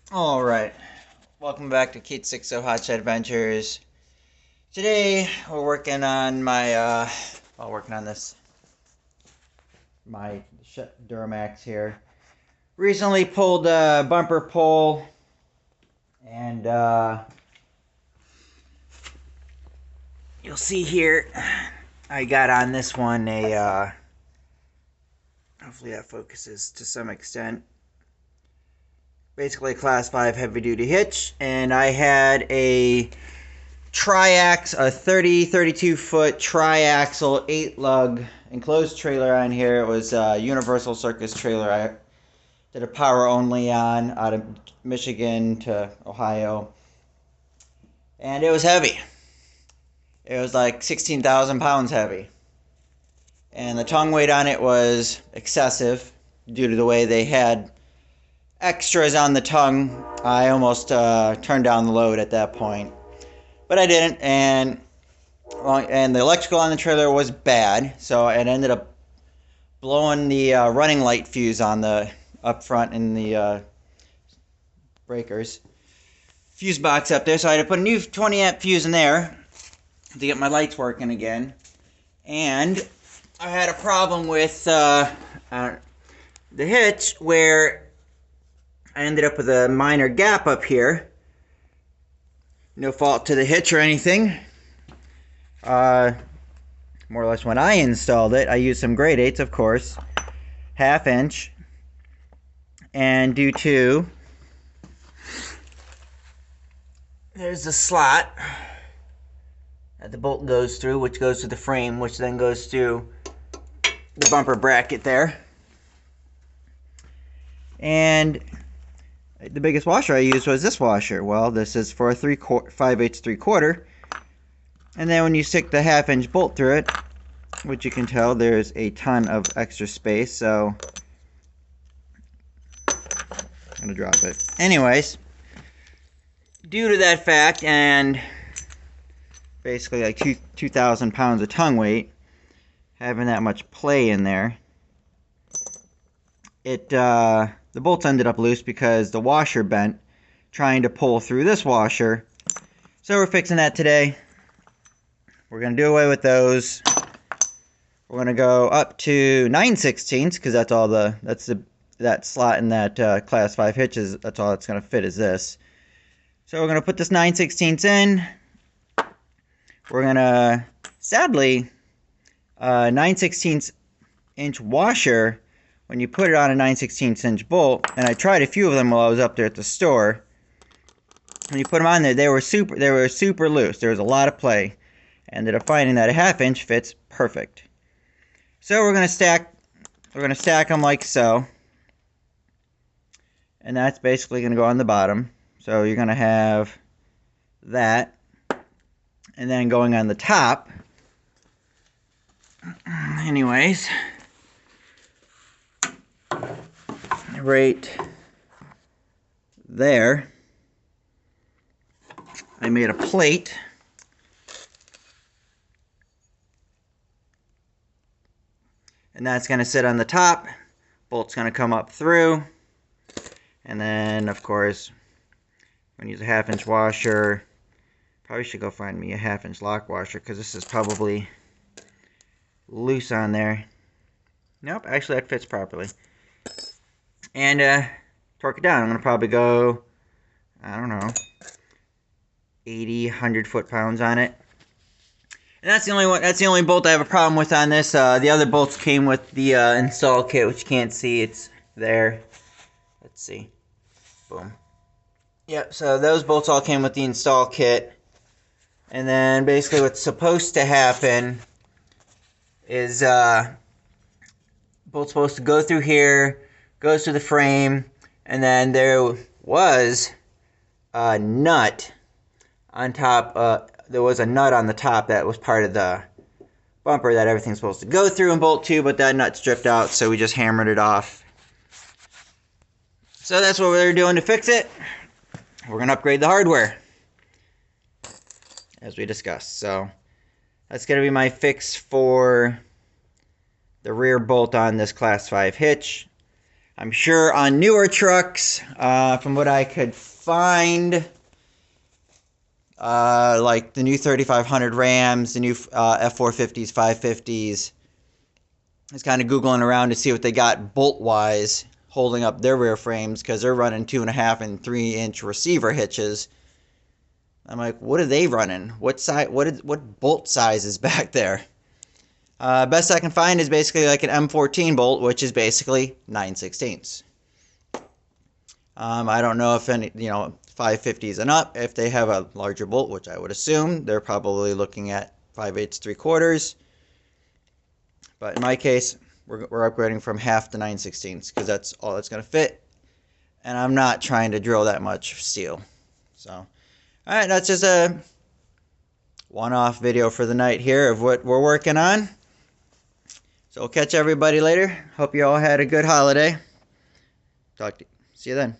Alright, welcome back to Keith 60 Hotshot Adventures. Today we're working on my, working on my Duramax here. Recently pulled a bumper pull, and you'll see here, I got on this one hopefully that focuses to some extent. Basically a class 5 heavy duty hitch, and I had a triax, a 32 foot triaxle 8 lug enclosed trailer on here. It was a Universal Circus trailer I did a power only on out of Michigan to Ohio, and it was heavy. It was like 16,000 pounds heavy, and the tongue weight on it was excessive due to the way they had extras on the tongue. I almost turned down the load at that point, but I didn't, and the electrical on the trailer was bad, so it ended up blowing the running light fuse on the up front in the breakers fuse box up there, so I had to put a new 20 amp fuse in there to get my lights working again. And I had a problem with the hitch where I ended up with a minor gap up here. No fault to the hitch or anything. More or less when I installed it, I used some grade 8s, of course, 1/2 inch. And due to, there's a slot that the bolt goes through, which goes to the frame, which then goes through the bumper bracket there. And the biggest washer I used was this washer. Well, this is for a 5/8 3/4. And then when you stick the 1/2 inch bolt through it, which you can tell there's a ton of extra space, so I'm gonna drop it. Anyways, due to that fact and basically like 2,000 pounds of tongue weight, having that much play in there, the bolts ended up loose because the washer bent trying to pull through this washer. So we're fixing that today. We're going to do away with those. We're going to go up to 9/16 because that's all that slot in that class 5 hitches. That's all it's going to fit is this. So we're going to put this 9/16 in. We're going to, sadly, 9/16 inch washer, when you put it on a 9/16 inch bolt, and I tried a few of them while I was up there at the store, when you put them on there, they were super loose. There was a lot of play. Ended up finding that a 1/2 inch fits perfect. So we're gonna stack them like so, and that's basically gonna go on the bottom. So you're gonna have that, and then going on the top. Anyways, right there, I made a plate. And that's going to sit on the top. Bolt's going to come up through. And then, of course, I'm going to use a 1/2 inch washer. Probably should go find me a 1/2 inch lock washer because this is probably loose on there. Nope, actually that fits properly. And torque it down. I'm going to probably go, I don't know, 80, 100 foot-pounds on it. And that's the only one. That's the only bolt I have a problem with on this. The other bolts came with the install kit, which you can't see. It's there. Let's see. Boom. Yep. So those bolts all came with the install kit. And then basically what's supposed to happen is bolt's supposed to go through here, goes through the frame, and then there was a nut on top. There was a nut on the top that was part of the bumper that everything's supposed to go through and bolt to, but that nut stripped out, so we just hammered it off. So that's what we're doing to fix it. We're going to upgrade the hardware, as we discussed. So that's going to be my fix for the rear bolt on this Class 5 hitch. I'm sure on newer trucks, from what I could find, like the new 3500 Rams, the new F450s, 550s, I was kind of Googling around to see what they got bolt-wise holding up their rear frames, because they're running 2.5 and 3-inch receiver hitches. I'm like, what are they running? What size? What bolt size is back there? Best I can find is basically like an M14 bolt, which is basically 9/16. I don't know if any, 550s and up, if they have a larger bolt, which I would assume, they're probably looking at 5/8, 3/4. But in my case, we're upgrading from half to 9/16 because that's all that's going to fit. And I'm not trying to drill that much steel. So, all right, that's just a one-off video for the night here of what we're working on. So we'll catch everybody later. Hope you all had a good holiday. See you then.